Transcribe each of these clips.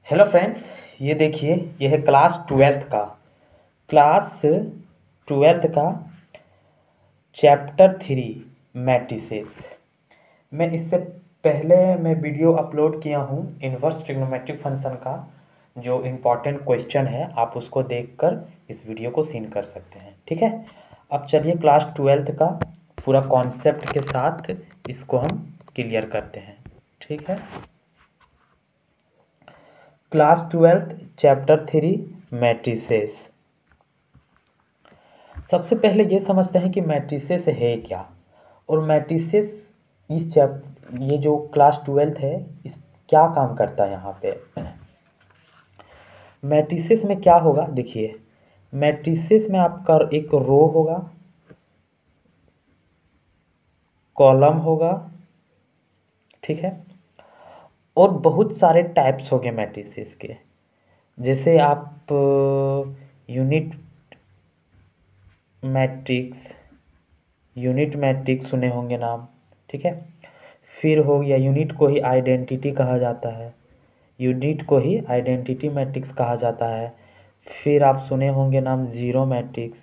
Hello friends, ये देखिए, ये है क्लास ट्वेल्थ का चैप्टर 3 मैट्रिसेस। मैं इससे पहले मैं वीडियो अपलोड किया हूँ इन्वर्स ट्रिग्नोमेट्रिक फंक्शन का। जो इम्पोर्टेंट क्वेश्चन है आप उसको देखकर इस वीडियो को सीन कर सकते हैं। ठीक है, अब चलिए क्लास ट्वेल्थ का पूरा कॉन्सेप्ट के साथ इसको हम क्लियर करते हैं। ठीक है, क्लास ट्वेल्थ चैप्टर 3 मैट्रिसेस। सबसे पहले ये समझते हैं कि मैट्रिसेस है क्या, और मैट्रिसेस ये जो क्लास ट्वेल्थ है इस क्या काम करता है यहाँ पे। मैट्रिसेस में क्या होगा, देखिए मैट्रिसेस में आपका एक रो होगा, कॉलम होगा, ठीक है, और बहुत सारे टाइप्स होंगे मैट्रिसेस के। जैसे आप यूनिट मैट्रिक्स सुने होंगे नाम, ठीक है। फिर हो गया यूनिट को ही आइडेंटिटी कहा जाता है, यूनिट को ही आइडेंटिटी मैट्रिक्स कहा जाता है। फिर आप सुने होंगे नाम ज़ीरो मैट्रिक्स।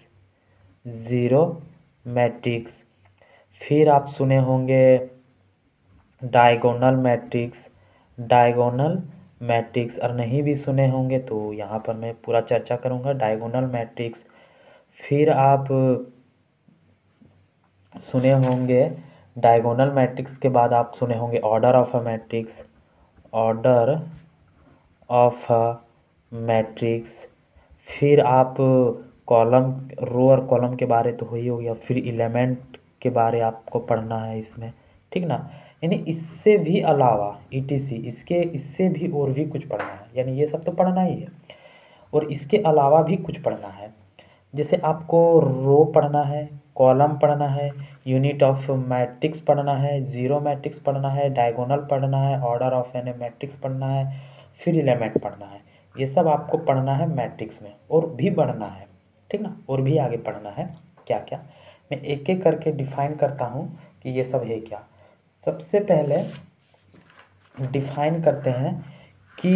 फिर आप सुने होंगे डायगोनल मैट्रिक्स, और नहीं भी सुने होंगे तो यहाँ पर मैं पूरा चर्चा करूँगा डायगोनल मैट्रिक्स। फिर आप सुने होंगे डायगोनल मैट्रिक्स के बाद आप सुने होंगे ऑर्डर ऑफ मैट्रिक्स। फिर आप कॉलम, रो और कॉलम के बारे तो हो ही हो गया। फिर एलिमेंट के बारे आपको पढ़ना है इसमें, ठीक ना। यानी इससे भी अलावा इससे भी और भी कुछ पढ़ना है, यानी ये सब तो पढ़ना ही है और इसके अलावा भी कुछ पढ़ना है। जैसे आपको रो पढ़ना है, कॉलम पढ़ना है, यूनिट ऑफ मैट्रिक्स पढ़ना है, ज़ीरो मैट्रिक्स पढ़ना है, डायगोनल पढ़ना है, ऑर्डर ऑफ एन मैट्रिक्स पढ़ना है, फिर एलिमेंट पढ़ना है। ये सब आपको पढ़ना है मैट्रिक्स में, और भी पढ़ना है, ठीक ना, और भी आगे पढ़ना है। क्या क्या मैं एक एक करके डिफाइन करता हूँ कि ये सब है क्या। सबसे पहले डिफाइन करते हैं कि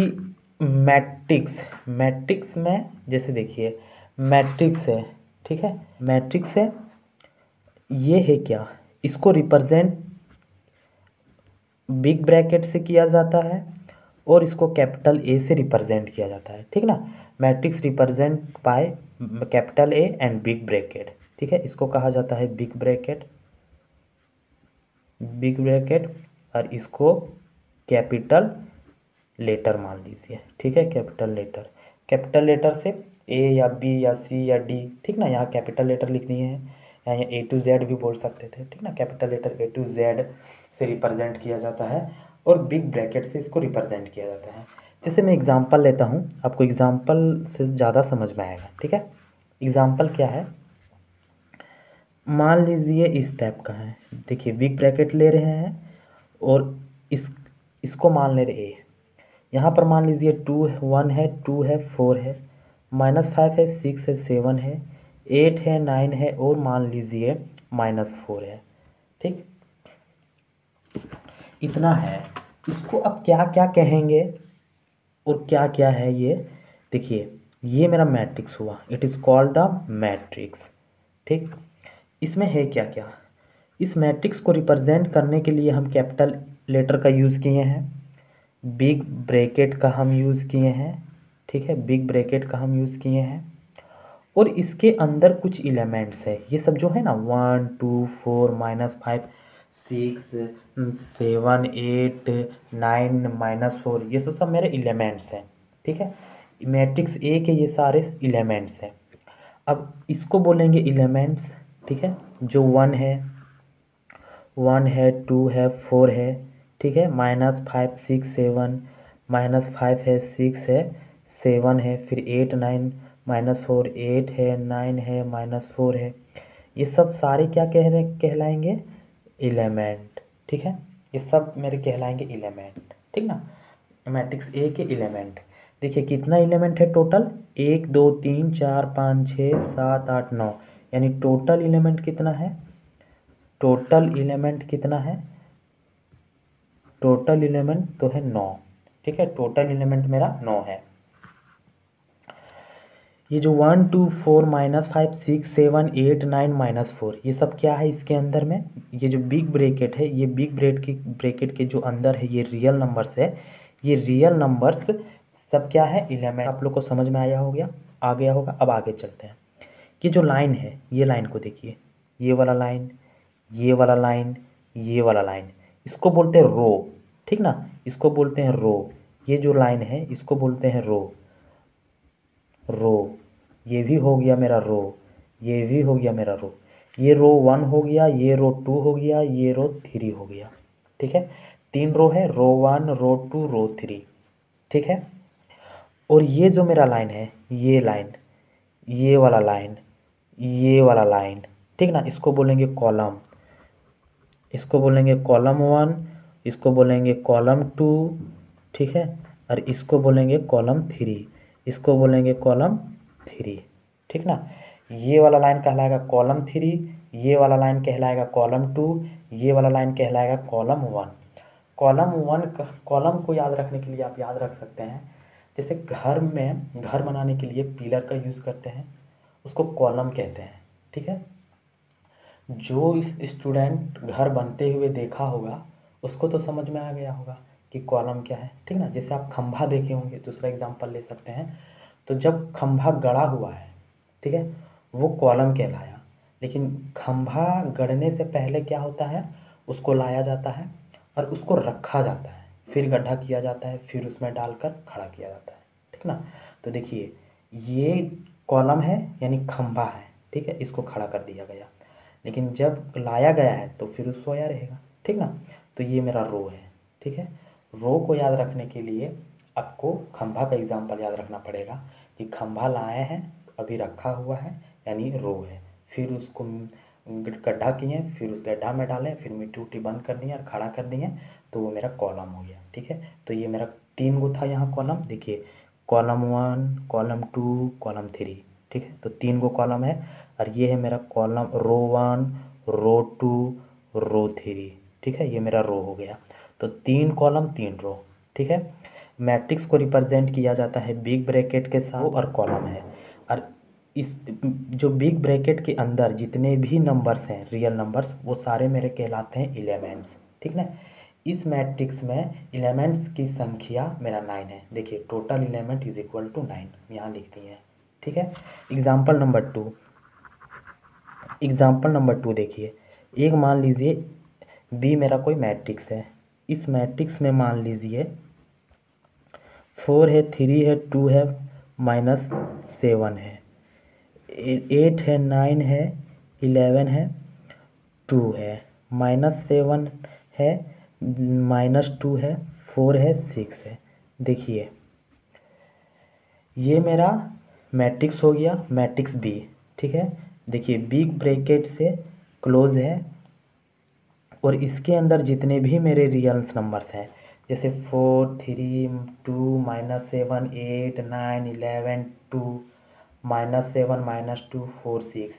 मैट्रिक्स में, जैसे देखिए मैट्रिक्स है, ठीक है, मैट्रिक्स है, ये है क्या, इसको रिप्रेजेंट बिग ब्रैकेट से किया जाता है और इसको कैपिटल ए से रिप्रेजेंट किया जाता है, ठीक ना। Matrix represent by capital A and big bracket, ठीक है, इसको कहा जाता है बिग ब्रैकेट, और इसको कैपिटल लेटर मान लीजिए, ठीक है, कैपिटल लेटर से ए या बी या सी या डी, ठीक ना, यहाँ कैपिटल लेटर लिखनी है, यहाँ ए टू जेड भी बोल सकते थे, ठीक ना। Capital letter A to Z से रिप्रेजेंट किया जाता है और बिग ब्रैकेट से इसको रिप्रेजेंट किया जाता है। जैसे मैं एग्जांपल लेता हूँ, आपको एग्जांपल से ज़्यादा समझ में आएगा, ठीक है। एग्जांपल क्या है, मान लीजिए इस टाइप का है, देखिए बिग ब्रैकेट ले रहे हैं और इसको मान ले रहे ए। यहाँ पर मान लीजिए 1 है, 2 है, 4 है, -5 है, 6 है, 7 है, 8 है, 9 है, और मान लीजिए -4 है, ठीक। इतना है। इसको अब क्या क्या कहेंगे और क्या क्या है ये देखिए। ये मेरा मैट्रिक्स हुआ, it is called the matrix, ठीक। इसमें है क्या क्या, इस मैट्रिक्स को रिप्रेजेंट करने के लिए हम कैपिटल लेटर का यूज़ किए हैं, बिग ब्रैकेट का हम यूज़ किए हैं, ठीक है, बिग ब्रैकेट का हम यूज़ किए हैं, और इसके अंदर कुछ एलिमेंट्स है। ये सब जो है ना 1 2 4 -5 6 7 8 9 -4, ये सब मेरे एलिमेंट्स हैं, ठीक है। मैट्रिक्स ए के ये सारे एलिमेंट्स हैं। अब इसको बोलेंगे एलिमेंट्स, ठीक है। जो 1 है, 2 है, 4 है, ठीक है, -5 6 7, -5 है, 6 है, 7 है, फिर 8 9 -4, 8 है, 9 है, -4 है। ये सब सारे क्या कहलाएंगे, एलिमेंट, ठीक है। ये सब मेरे कहलाएंगे एलिमेंट, ठीक ना, मैट्रिक्स ए के एलिमेंट। देखिए कितना एलिमेंट है टोटल, 1 2 3 4 5 6 7 8 9, यानी टोटल एलिमेंट कितना है, टोटल एलिमेंट तो है 9, ठीक है, टोटल एलिमेंट मेरा 9 है। ये जो 1 2 4 -5 6 7 8 9 -4 ये सब क्या है इसके अंदर में, ये जो बिग ब्रैकेट है, ये बिग ब्रैकेट के जो अंदर है ये रियल नंबर्स है। ये रियल नंबर्स सब क्या है, एलिमेंट। आप लोग को समझ में आया हो गया, आ गया होगा। अब आगे चलते हैं। ये जो लाइन है, ये लाइन को देखिए, ये वाला लाइन, ये वाला लाइन, ये वाला लाइन, इसको बोलते हैं रो। ठीक ना, इसको बोलते हैं रो। ये जो लाइन है इसको बोलते हैं रो। रो, ये भी हो गया मेरा रो, ये भी हो गया मेरा रो। ये रो 1 हो गया, ये रो 2 हो गया, ये रो 3 हो गया। ठीक है, 3 रो है, रो 1 रो 2 रो 3। ठीक है, और ये जो मेरा लाइन है, ये लाइन, ये वाला लाइन, ये वाला लाइन, ठीक ना, इसको बोलेंगे कॉलम। इसको बोलेंगे कॉलम 1, इसको बोलेंगे कॉलम 2। ठीक है, और इसको बोलेंगे कॉलम 3, इसको बोलेंगे कॉलम 3। ठीक ना, ये वाला लाइन कहलाएगा कॉलम 3, ये वाला लाइन कहलाएगा कॉलम 2, ये वाला लाइन कहलाएगा कॉलम 1। कॉलम 1 का, कॉलम को याद रखने के लिए आप याद रख सकते हैं, जैसे घर में, घर बनाने के लिए पिलर का यूज़ करते हैं, उसको कॉलम कहते हैं। ठीक है, जो स्टूडेंट घर बनते हुए देखा होगा उसको तो समझ में आ गया होगा कि कॉलम क्या है। ठीक ना, जैसे आप खंभा देखे होंगे, दूसरा एग्जांपल ले सकते हैं। तो जब खंभा गड़ा हुआ है, ठीक है, वो कॉलम कहलाया। लेकिन खंभा गड़ने से पहले क्या होता है, उसको लाया जाता है और उसको रखा जाता है, फिर गड्ढा किया जाता है, फिर उसमें डालकर खड़ा किया जाता है। ठीक ना, तो देखिए ये कॉलम है यानी खंभा है। ठीक है, इसको खड़ा कर दिया गया, लेकिन जब लाया गया है तो फिर वो सोया रहेगा। ठीक ना, तो ये मेरा रो है। ठीक है, रो को याद रखने के लिए आपको खंभा का एग्जांपल याद रखना पड़ेगा कि खंभा लाए हैं, अभी रखा हुआ है, यानी रो है। फिर उसको गड्ढा किए, फिर उस गड्ढा में डालें, फिर मिट्टी उट्टी बंद कर दिए और खड़ा कर दिए, तो वो मेरा कॉलम हो गया। ठीक है, तो ये मेरा 3 गो था यहाँ कॉलम। देखिए, कॉलम 1 कॉलम 2 कॉलम 3। ठीक है, तो 3 गो कॉलम है, और ये है मेरा कॉलम रो 1 रो 2 रो 3। ठीक है, ये मेरा रो हो गया। तो 3 कॉलम 3 रो। ठीक है, मैट्रिक्स को रिप्रेजेंट किया जाता है बिग ब्रैकेट के साथ, और कॉलम है। और इस जो बिग ब्रैकेट के अंदर जितने भी नंबर्स हैं, रियल नंबर्स, वो सारे मेरे कहलाते हैं एलिमेंट्स। ठीक ना, इस मैट्रिक्स में एलिमेंट्स की संख्या मेरा 9 है। देखिए, total element is equal to 9 यहाँ लिख दिए हैं। ठीक है, एग्जाम्पल नंबर 2, एग्जाम्पल नंबर 2 देखिए। एक मान लीजिए बी मेरा कोई मैट्रिक्स है। इस मैट्रिक्स में मान लीजिए 4 है, 3 है, 2 है, -7 है, 8 है, 9 है, 11 है, 2 है, -7 है, -2 है, 4 है, 6 है। देखिए, ये मेरा मैट्रिक्स हो गया, मैट्रिक्स बी। ठीक है, देखिए बिग ब्रैकेट से क्लोज है, और इसके अंदर जितने भी मेरे रियल्स नंबर्स हैं, जैसे 4 3 2 -7 8 9 11 2 -7 -2 4 6,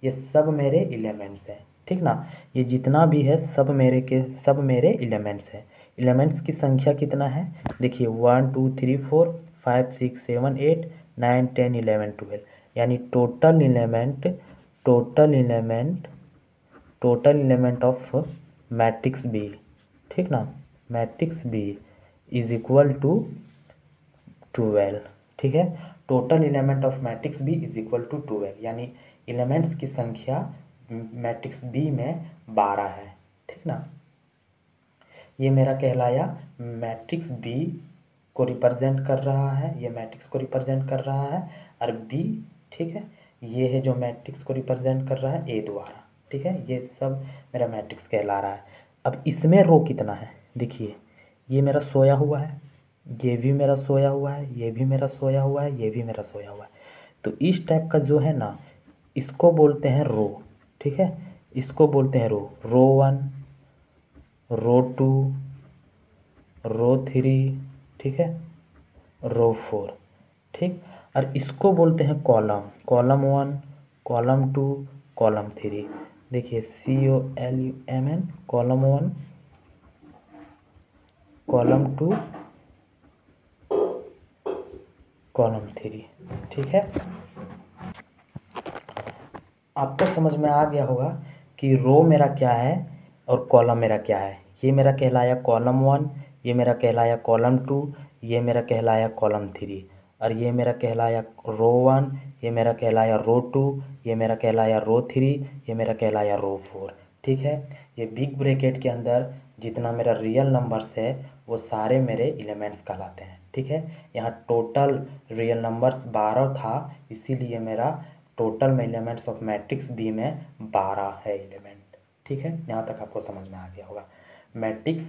ये सब मेरे एलिमेंट्स हैं। ठीक ना, ये जितना भी है सब मेरे एलिमेंट्स हैं। एलिमेंट्स की संख्या कितना है, देखिए 1 2 3 4 5 6 7 8 9 10 11 12, यानी total element of matrix B. ठीक ना, matrix B is equal to 12। ठीक है, total element of matrix B is equal to 12, यानी एलिमेंट्स की संख्या मैट्रिक्स बी में 12 है। ठीक ना, ये मेरा कहलाया मैट्रिक्स बी को रिप्रेजेंट कर रहा है, ये मैट्रिक्स को रिप्रेजेंट कर रहा है, और बी, ठीक है, ये है जो मैट्रिक्स को रिप्रेजेंट कर रहा है ए द्वारा। ठीक है, ये सब मेरा मैट्रिक्स कहला रहा है। अब इसमें रो कितना है, देखिए, ये मेरा सोया हुआ है, ये भी मेरा सोया हुआ है, ये भी मेरा सोया हुआ है, ये भी मेरा सोया हुआ है। तो इस टाइप का जो है ना, इसको बोलते हैं रो। ठीक है, इसको बोलते हैं रो 1 रो 2 रो 3, ठीक है, रो 4। ठीक, और इसको बोलते हैं कॉलम 1 कॉलम 2 कॉलम 3। देखिए, COLUMN, कॉलम 1 कॉलम 2 कॉलम 3। ठीक है, आपको समझ में आ गया होगा कि रो मेरा क्या है और कॉलम मेरा क्या है। ये मेरा कहलाया कॉलम 1, ये मेरा कहलाया कॉलम 2, ये मेरा कहलाया कॉलम 3, और ये मेरा कहलाया रो 1, ये मेरा कहलाया रो 2, ये मेरा कहलाया रो 3, ये मेरा कहलाया रो 4। ठीक है, ये बिग ब्रैकेट के अंदर जितना मेरा रियल नंबर्स है वो सारे मेरे एलिमेंट्स कहलाते हैं। ठीक है, यहाँ टोटल रियल नंबर्स 12 था, इसीलिए मेरा टोटल में एलिमेंट्स ऑफ मैट्रिक्स बी में 12 है एलिमेंट। ठीक है, यहाँ तक आपको समझ में आ गया होगा मैट्रिक्स,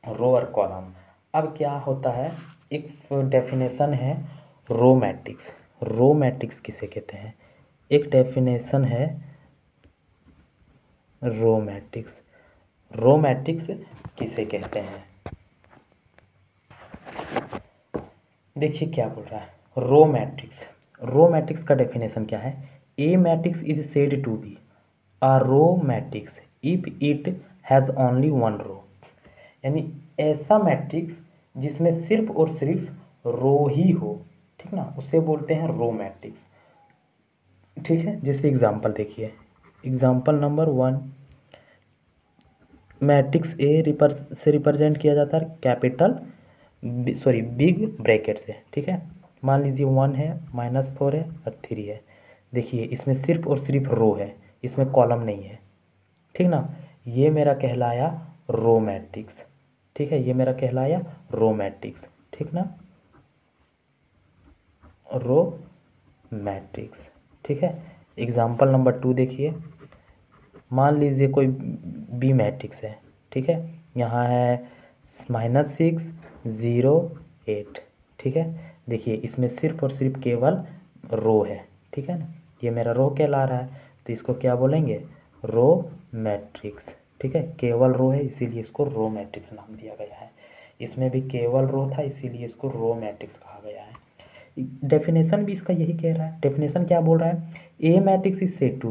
रो और कॉलम। अब क्या होता है, एक डेफिनेशन है रो मैट्रिक्स। रो मैट्रिक्स किसे कहते हैं, एक डेफिनेशन है रो मैट्रिक्स। रो मैट्रिक्स किसे कहते हैं, देखिए क्या बोल रहा है रो मैट्रिक्स। रो मैट्रिक्स का डेफिनेशन क्या है, a matrix is said to be a row matrix if it has only one row. यानी ऐसा मैट्रिक्स जिसमें सिर्फ और सिर्फ रो ही हो, ठीक ना, उसे बोलते हैं रो मैट्रिक्स। ठीक है, जैसे एग्जांपल देखिए, एग्जांपल नंबर 1, मैट्रिक्स ए से रिप्रेजेंट किया जाता है कैपिटल बिग ब्रैकेट से। ठीक है, मान लीजिए 1 है, -4 है और 3 है। देखिए इसमें सिर्फ और सिर्फ रो है, इसमें कॉलम नहीं है। ठीक ना, ये मेरा कहलाया रो मैट्रिक्स। ठीक है, ये मेरा कहलाया रो मैट्रिक्स। ठीक ना, रो मैट्रिक्स। ठीक है, एग्जांपल नंबर 2 देखिए, मान लीजिए कोई बी मैट्रिक्स है। ठीक है, यहाँ है -6 0 8। ठीक है, देखिए इसमें सिर्फ और सिर्फ केवल रो है। ठीक है ना, ये मेरा रो कहला रहा है, तो इसको क्या बोलेंगे, रो मैट्रिक्स। ठीक है, केवल रो है इसीलिए इसको रो मैट्रिक्स नाम दिया गया है। इसमें भी केवल रो था इसीलिए इसको रो मैट्रिक्स कहा गया है। डेफिनेशन भी इसका यही कह रहा है। डेफिनेशन क्या बोल रहा है, a matrix is said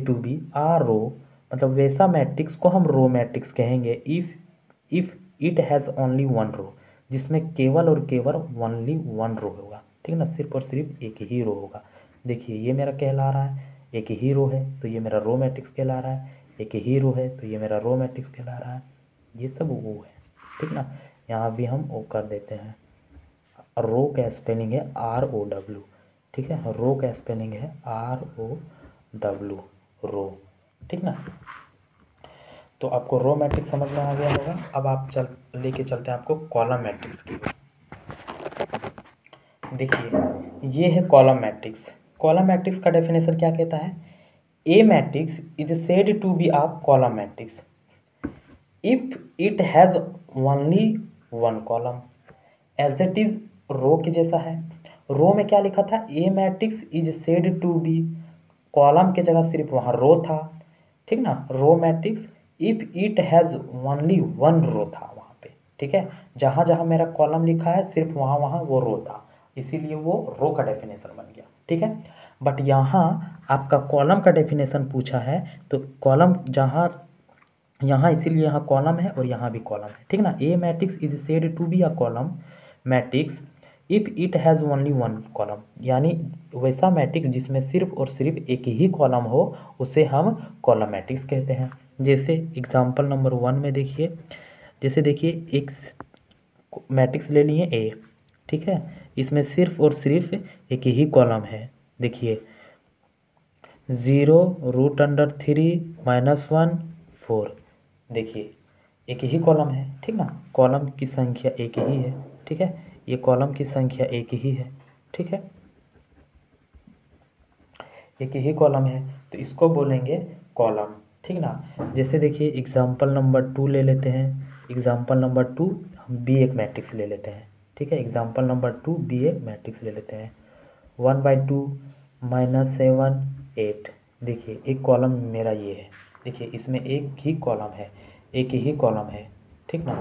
to be are row, मतलब वैसा मैट्रिक्स को हम रो मैट्रिक्स कहेंगे if it has only one row, जिसमें केवल और केवल ओनली वन रो होगा। ठीक ना, सिर्फ और सिर्फ एक ही रो होगा। देखिए ये मेरा कहला रहा है, एक ही रो है तो ये मेरा रो मैट्रिक्स कहला रहा है, एक ही रो है तो ये मेरा रो मैट्रिक्स कहला रहा है। ये सब वो है। ठीक ना, यहाँ भी हम वो कर देते हैं। रो का स्पेलिंग है ROW। ठीक है, रो का स्पेलिंग है ROW, रो। ठीक ना, तो आपको रो मैट्रिक्स समझ में आ गया होगा। अब आप लेके चलते हैं आपको कॉलम मैट्रिक्स की। देखिए ये है कॉलम मैट्रिक्स। कॉलम मैट्रिक्स का डेफिनेशन क्या कहता है, a matrix is said to be a column matrix if it has only one column as it is row के जैसा है। रो में क्या लिखा था, a matrix is said to be, column के जगह सिर्फ वहाँ रो था। ठीक ना, row matrix if it has only one row था वहाँ पे। ठीक है, जहाँ जहाँ मेरा कॉलम लिखा है सिर्फ वहाँ वहाँ वो रो था, इसीलिए वो रो का डेफिनेशन बन गया। ठीक है, बट यहाँ आपका कॉलम का डेफिनेशन पूछा है, तो कॉलम जहाँ यहाँ इसीलिए यहाँ कॉलम है और यहाँ भी कॉलम है। ठीक ना, a matrix is said to be a column matrix if it has only one column, यानी वैसा मैट्रिक्स जिसमें सिर्फ और सिर्फ एक ही कॉलम हो उसे हम कॉलम मैट्रिक्स कहते हैं। जैसे एग्जांपल नंबर 1 में देखिए, जैसे देखिए एक मैट्रिक्स ले लिए ए। ठीक है, इसमें सिर्फ और सिर्फ एक ही कॉलम है। देखिए 0√3 -1 4। देखिए एक ही कॉलम है। ठीक ना, कॉलम की संख्या एक ही है। ठीक है, ये कॉलम की संख्या एक ही है। ठीक है, एक ही कॉलम है तो इसको बोलेंगे कॉलम। ठीक ना, जैसे देखिए एग्जांपल नंबर 2 ले लेते हैं। एग्जांपल नंबर 2 हम बी एक मैट्रिक्स ले लेते हैं। ठीक है, एग्जांपल नंबर 2 बी एक मैट्रिक्स ले लेते हैं। 1/2 -7 8। देखिए एक कॉलम मेरा ये है। देखिए इसमें एक ही कॉलम है, एक ही कॉलम है। ठीक ना,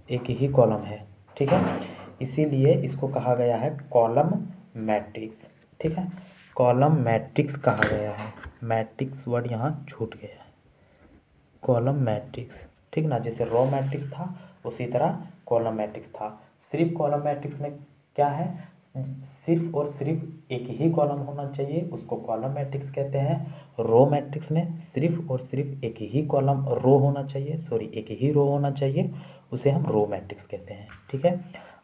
एक ही कॉलम है। ठीक है, इसीलिए इसको कहा गया है कॉलम मैट्रिक्स। ठीक है, कॉलम मैट्रिक्स कहा गया है, मैट्रिक्स वर्ड यहाँ छूट गया है, कॉलम मैट्रिक्स। ठीक ना, जैसे रो मैट्रिक्स था उसी तरह कॉलम मैट्रिक्स था। सिर्फ कॉलम मैट्रिक्स में क्या है, सिर्फ और सिर्फ एक ही कॉलम होना चाहिए, उसको कॉलम मैट्रिक्स कहते हैं। रो मैट्रिक्स में सिर्फ और सिर्फ एक ही कॉलम रो होना चाहिए, सॉरी एक ही रो होना चाहिए, उसे हम रो मैट्रिक्स कहते हैं। ठीक है,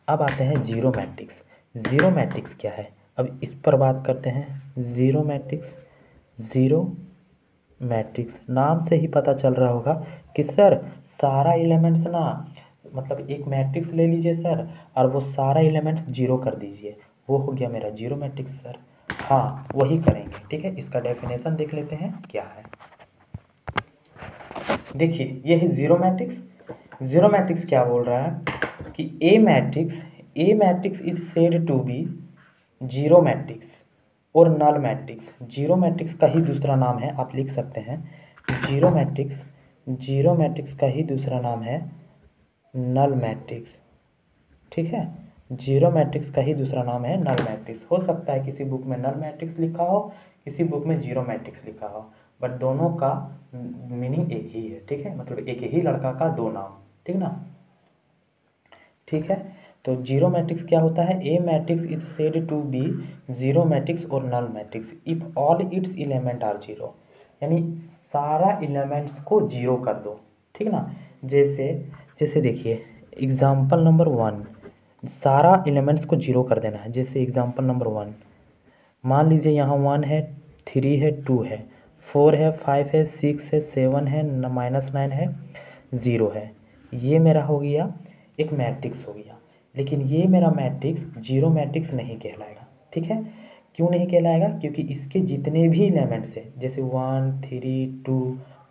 अब आते हैं जीरो मैट्रिक्स। जीरो मैट्रिक्स क्या है, अब इस पर बात करते हैं। जीरो मैट्रिक्स, जीरो मैट्रिक्स नाम से ही पता चल रहा होगा कि सर सारा एलिमेंट्स ना, मतलब एक मैट्रिक्स ले लीजिए सर और वो सारा एलिमेंट्स जीरो कर दीजिए, वो हो गया मेरा जीरो मैट्रिक्स सर। हाँ वही करेंगे। ठीक है, इसका डेफिनेशन देख लेते हैं क्या है। देखिए ये है जीरो मैट्रिक्स। जीरो मैट्रिक्स क्या बोल रहा है कि a matrix is said to be zero matrix or null matrix. Zero matrix का ही दूसरा नाम है, आप लिख सकते हैं जीरो मैट्रिक्स का ही दूसरा नाम है नल मैट्रिक्स। ठीक है, जीरो मैट्रिक्स का ही दूसरा नाम है नल मैट्रिक्स। हो सकता है किसी बुक में नल मैट्रिक्स लिखा हो, किसी बुक में जीरो मैट्रिक्स लिखा हो, बट दोनों का मीनिंग एक ही है। ठीक है, मतलब एक ही लड़का का दो नाम। ठीक ना, ठीक है। तो जीरो मैट्रिक्स क्या होता है, a matrix is said to be zero matrix or null matrix if all its element are zero, यानी सारा एलिमेंट्स को जीरो कर दो। ठीक ना, जैसे जैसे देखिए एग्जाम्पल नंबर वन, सारा एलिमेंट्स को जीरो कर देना है। जैसे एग्जाम्पल नंबर वन, मान लीजिए यहाँ वन है, थ्री है, टू है, फोर है, फाइव है, सिक्स है, सेवन है, -9 है, ज़ीरो है। ये मेरा हो गया एक मैट्रिक्स हो गया, लेकिन ये मेरा मैट्रिक्स जीरो मैट्रिक्स नहीं कहलाएगा। ठीक है, क्यों नहीं कहलाएगा, क्योंकि इसके जितने भी एलिमेंट्स हैं जैसे 1 3 2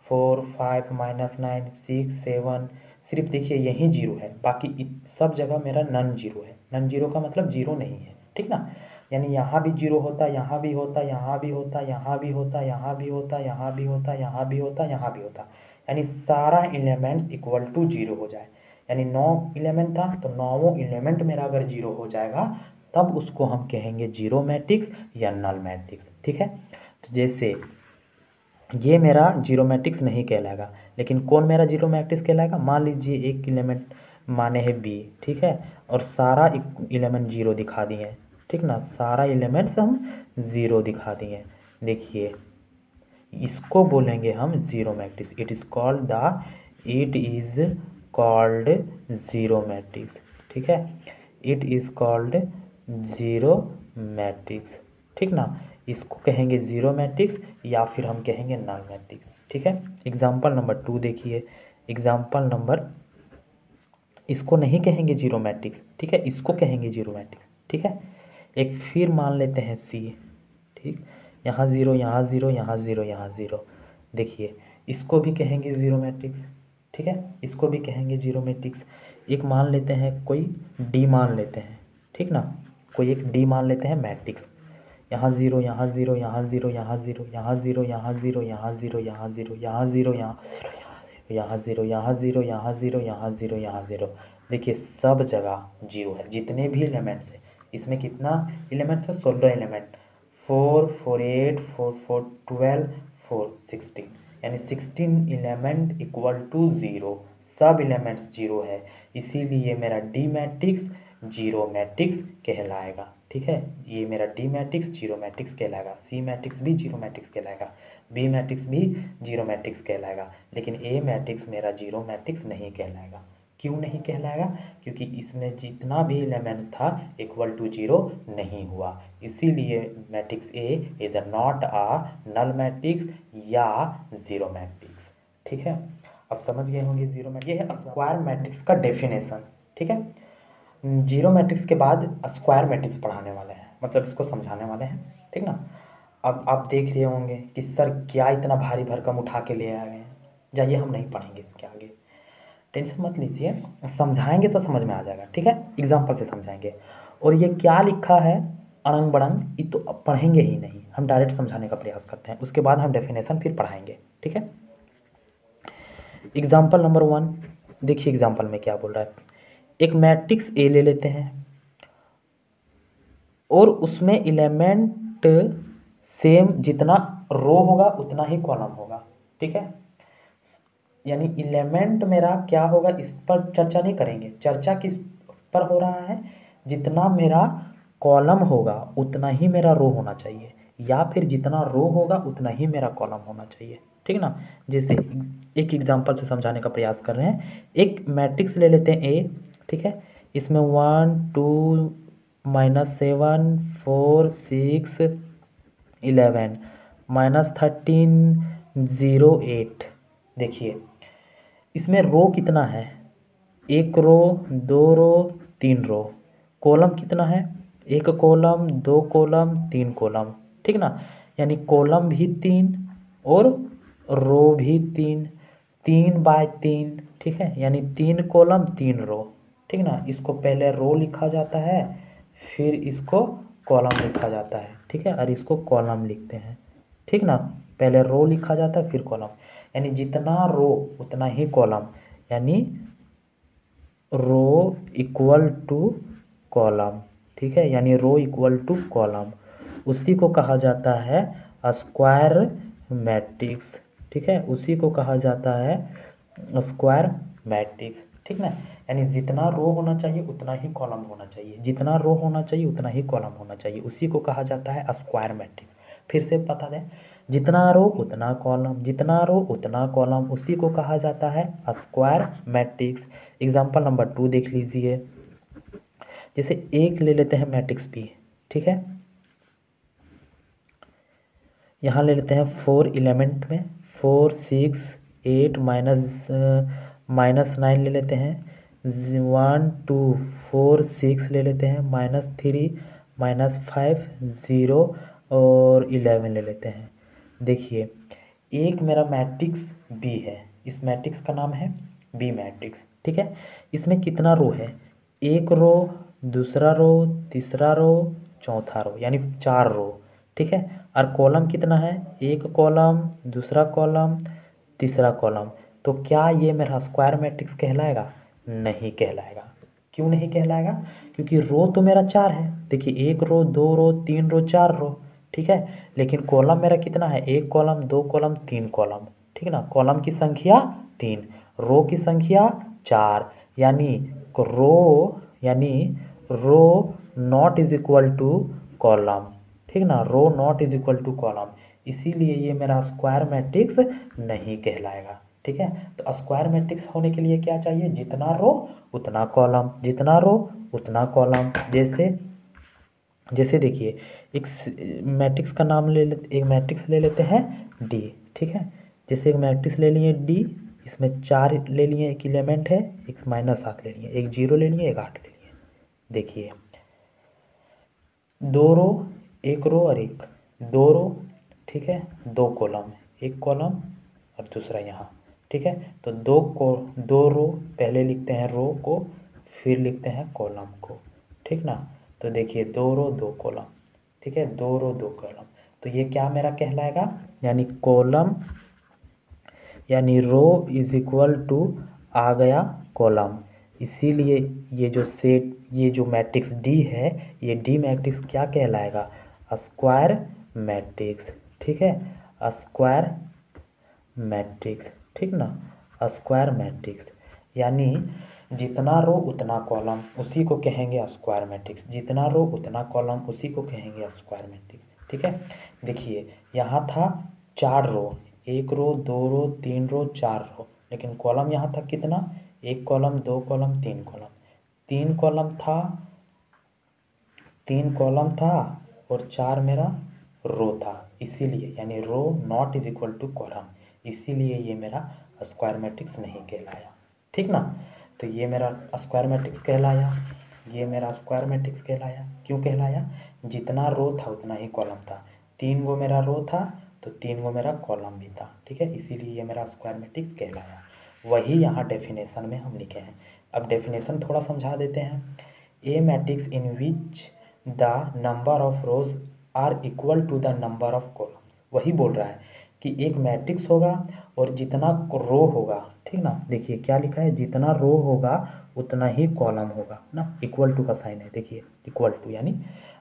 4 5 -9 6 7, सिर्फ देखिए यही जीरो है, बाकी सब जगह मेरा नन जीरो है। नन जीरो का मतलब जीरो नहीं है। ठीक ना, यानी यहाँ भी जीरो होता, यहाँ भी होता, यहाँ भी होता, यहाँ भी होता, यहाँ भी होता, यहाँ भी होता, यहाँ भी होता, यहाँ भी होता, यानी सारा एलिमेंट्स इक्वल टू जीरो हो जाए। यानी 9 एलिमेंट था तो 9वां एलिमेंट मेरा अगर जीरो हो जाएगा तब उसको हम कहेंगे जीरो मैट्रिक्स या नल मैट्रिक्स। ठीक है, तो जैसे ये मेरा जीरो मैट्रिक्स नहीं कहलाएगा, लेकिन कौन मेरा जीरो मैट्रिक्स कहलाएगा, मान लीजिए एक एलिमेंट माने है बी। ठीक है, और सारा एलिमेंट जीरो दिखा दिए। ठीक ना, सारा एलिमेंट्स हम ज़ीरो दिखा दिए। देखिए इसको बोलेंगे हम zero matrix. It is called zero matrix. ठीक है, it is called zero matrix. ठीक ना, इसको कहेंगे जीरो मैट्रिक्स या फिर हम कहेंगे नल मैट्रिक्स। ठीक है, एग्जाम्पल नंबर 2 देखिए, एग्जाम्पल नंबर, इसको नहीं कहेंगे जीरो मैट्रिक्स। ठीक है, इसको कहेंगे जीरो मैट्रिक्स। ठीक है, एक फिर मान लेते हैं सी। ठीक, यहाँ ज़ीरो, यहाँ ज़ीरो, यहाँ ज़ीरो, यहाँ ज़ीरो। देखिए इसको भी कहेंगे ज़ीरो मैट्रिक्स। ठीक है, इसको भी कहेंगे जीरो मैट्रिक्स। एक मान लेते हैं कोई डी मान लेते हैं। ठीक ना, कोई एक डी मान लेते हैं मैट्रिक्स, यहाँ ज़ीरो, यहाँ ज़ीरो, यहाँ ज़ीरो, यहाँ ज़ीरो, यहाँ ज़ीरो, यहाँ ज़ीरो, यहाँ ज़ीरो, यहाँ ज़ीरो, यहाँ ज़ीरो, यहाँ ज़ीरो, यहाँ ज़ीरो, यहाँ ज़ीरो, यहाँ ज़ीरो, यहाँ ज़ीरो। देखिए सब जगह जीरो है, जितने भी एलिमेंट्स हैं। इसमें कितना एलिमेंट्स है, 16 एलिमेंट, 4 4 8 4 4 12 4 16, यानी 16 एलिमेंट इक्वल टू ज़ीरो। सब एलिमेंट्स जीरो है, इसीलिए मेरा डी मैट्रिक्स जीरो मैट्रिक्स कहलाएगा। ठीक है, ये मेरा डी मैट्रिक्स जीरो मैट्रिक्स कहलाएगा, सी मैट्रिक्स भी जीरो मैट्रिक्स कहलाएगा, बी मैट्रिक्स भी जीरो मैट्रिक्स कहलाएगा, लेकिन ए मैट्रिक्स मेरा जीरो मैट्रिक्स नहीं कहलाएगा। क्यों नहीं कहलाएगा, क्योंकि इसमें जितना भी एलिमेंट्स था इक्वल टू जीरो नहीं हुआ, इसीलिए matrix A is not a null matrix या जीरो मैट्रिक्स। ठीक है, अब समझ गए होंगे जीरो मैट्रिक्स, ये है स्क्वायर मैट्रिक्स का डेफिनेशन। ठीक है, जीरो मैट्रिक्स के बाद स्क्वायर मैट्रिक्स पढ़ाने वाले हैं, मतलब इसको समझाने वाले हैं। ठीक ना, अब आप देख रहे होंगे कि सर क्या इतना भारी भरकम उठा के ले आ गए हैं, जाइए हम नहीं पढ़ेंगे इसके आगे, टेंशन मत लीजिए, समझाएंगे तो समझ में आ जाएगा। ठीक है, एग्जाम्पल से समझाएंगे। और ये क्या लिखा है अरंग बरंग, ये तो अब पढ़ेंगे ही नहीं, हम डायरेक्ट समझाने का प्रयास करते हैं, उसके बाद हम डेफिनेशन फिर पढ़ाएंगे। ठीक है, एग्जाम्पल नंबर 1 देखिए, एग्जाम्पल में क्या बोल रहा है, एक मैट्रिक्स ए ले लेते हैं और उसमें एलिमेंट सेम, जितना रो होगा उतना ही कॉलम होगा। ठीक है, यानी एलिमेंट मेरा क्या होगा, इस पर चर्चा नहीं करेंगे। चर्चा किस पर हो रहा है, जितना मेरा कॉलम होगा उतना ही मेरा रो होना चाहिए, या फिर जितना रो होगा उतना ही मेरा कॉलम होना चाहिए, ठीक है ना। जैसे एक एग्जांपल से समझाने का प्रयास कर रहे हैं। एक मैट्रिक्स ले लेते हैं ए, ठीक है। इसमें 1 2 -7 4 6 11 -13 0 8। देखिए इसमें रो कितना है, एक रो, दो रो, तीन रो। कॉलम कितना है, एक कॉलम, दो कॉलम, तीन कॉलम, ठीक ना। यानी कॉलम भी तीन और रो भी तीन, 3 बाय 3, ठीक है। यानी 3 कॉलम 3 रो, ठीक ना। इसको पहले रो लिखा जाता है, फिर इसको कॉलम लिखा जाता है, ठीक है। और इसको कॉलम लिखते हैं, ठीक ना। पहले रो लिखा जाता है फिर कॉलम, यानी जितना रो उतना ही कॉलम, यानी रो इक्वल टू कॉलम, ठीक है। यानी रो इक्वल टू कॉलम, उसी को कहा जाता है स्क्वायर मैट्रिक्स, ठीक है। उसी को कहा जाता है स्क्वायर मैट्रिक्स, ठीक ना। यानी जितना रो होना चाहिए उतना ही कॉलम होना चाहिए, जितना रो होना चाहिए उतना ही कॉलम होना चाहिए, उसी को कहा जाता है स्क्वायर मैट्रिक्स। फिर से बता दें, जितना रो उतना कॉलम, जितना रो उतना कॉलम, उसी को कहा जाता है स्क्वायर मैट्रिक्स। एग्जाम्पल नंबर 2 देख लीजिए। जैसे एक ले लेते हैं मैट्रिक्स बी, ठीक है। यहाँ ले लेते हैं 4 एलिमेंट में, 4 6 8 -9 ले लेते हैं, 1 2 4 6 ले लेते हैं, -3 -5 0 और 11 ले लेते हैं। देखिए एक मेरा मैट्रिक्स बी है, इस मैट्रिक्स का नाम है बी मैट्रिक्स, ठीक है। इसमें कितना रो है, एक रो, दूसरा रो, तीसरा रो, चौथा रो, यानी 4 रो, ठीक है। और कॉलम कितना है, एक कॉलम, दूसरा कॉलम, तीसरा कॉलम। तो क्या ये मेरा स्क्वायर मैट्रिक्स कहलाएगा, नहीं कहलाएगा। क्यों नहीं कहलाएगा, क्योंकि रो तो मेरा 4 है। देखिए एक रो, दो रो, तीन रो, 4 रो, ठीक है। लेकिन कॉलम मेरा कितना है, एक कॉलम, दो कॉलम, तीन कॉलम, ठीक है ना। कॉलम की संख्या 3, रो की संख्या 4, यानी row not is equal to column, ठीक ना। Row not is equal to column, इसीलिए ये मेरा स्क्वायर मैट्रिक्स नहीं कहलाएगा, ठीक है। तो स्क्वायर मैट्रिक्स होने के लिए क्या चाहिए, जितना रो उतना कॉलम, जितना रो उतना कॉलम। जैसे देखिए एक मैट्रिक्स का नाम एक मैट्रिक्स ले लेते हैं डी, ठीक है। जैसे एक मैट्रिक्स ले लिए डी, इसमें 4 ले लिए, एक एलिमेंट है, एक -7 ले लिए, एक 0 ले लिए, एक 8 ले लिए। देखिए 2 रो, एक रो और एक, 2 रो, ठीक है, 2 कॉलम, एक कॉलम और दूसरा यहाँ, ठीक है। तो 2 रो पहले लिखते हैं रो को, फिर लिखते हैं कॉलम को, ठीक ना। तो देखिए 2 रो 2 कॉलम, ठीक है, 2 रो 2 कॉलम। तो ये क्या मेरा कहलाएगा, यानी कॉलम, यानी रो इज इक्वल टू आ गया कॉलम। इसीलिए ये जो मैट्रिक्स डी है, ये डी मैट्रिक्स क्या कहलाएगा, स्क्वायर मैट्रिक्स, ठीक है। स्क्वायर मैट्रिक्स, ठीक ना, स्क्वायर मैट्रिक्स। यानी जितना रो उतना कॉलम, उसी को कहेंगे स्क्वायर मैट्रिक्स, जितना रो उतना कॉलम, उसी को कहेंगे स्क्वायर मैट्रिक्स, ठीक है। देखिए यहाँ था 4 रो, एक रो, दो रो, तीन रो, 4 रो, लेकिन कॉलम यहाँ था कितना, एक कॉलम, दो कॉलम, तीन कॉलम, तीन कॉलम था, 3 कॉलम था और 4 मेरा रो था, इसीलिए यानी row not is equal to column, इसीलिए ये मेरा स्क्वायर मैट्रिक्स नहीं कहलाया, ठीक ना। तो ये मेरा स्क्वायर मैट्रिक्स कहलाया, ये मेरा स्क्वायर मैट्रिक्स कहलाया। क्यों कहलाया, जितना रो था उतना ही कॉलम था, 3 गो मेरा रो था तो 3 गो मेरा कॉलम भी था, ठीक है, इसीलिए ये मेरा स्क्वायर मैट्रिक्स कहलाया। वही यहाँ डेफिनेशन में हम लिखे हैं। अब डेफिनेशन थोड़ा समझा देते हैं। A matrix in which the number of rows are equal to the number of columns, वही बोल रहा है कि एक मैट्रिक्स होगा और जितना रो होगा, ठीक ना। देखिए क्या लिखा है, जितना रो होगा उतना ही कॉलम होगा ना, इक्वल टू का साइन है, देखिए इक्वल टू, यानी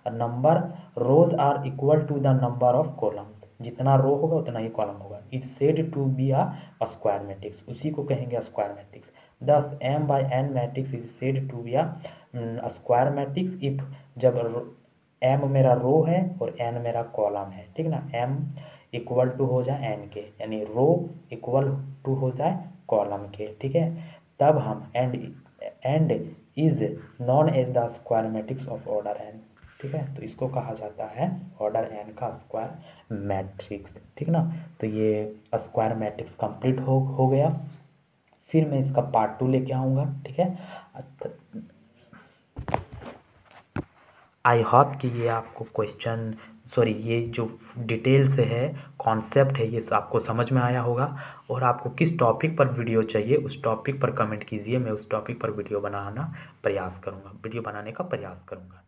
number rows are equal to the number of columns, जितना रो होगा उतना ही कॉलम होगा, is said to be a square matrix, उसी को कहेंगे square matrix. Thus m by n matrix is said to be a square matrix if जब M मेरा रो है और एन मेरा कॉलम है, ठीक ना, एम इक्वल टू हो जाए एन के, यानी रो इक्वल टू हो जाए कॉलम के, ठीक है, तब हम and is known as the square matrix of order N, ठीक है, तो इसको कहा जाता है ऑर्डर एन का स्क्वायर मैट्रिक्स, ठीक ना। तो ये स्क्वायर मैट्रिक्स कंप्लीट हो गया। फिर मैं इसका पार्ट 2 लेके आऊँगा, ठीक है। आई होप कि ये आपको क्वेश्चन सॉरी ये जो डिटेल से है कॉन्सेप्ट है ये आपको समझ में आया होगा। और आपको किस टॉपिक पर वीडियो चाहिए उस टॉपिक पर कमेंट कीजिए, मैं उस टॉपिक पर वीडियो बनाने का प्रयास करूँगा।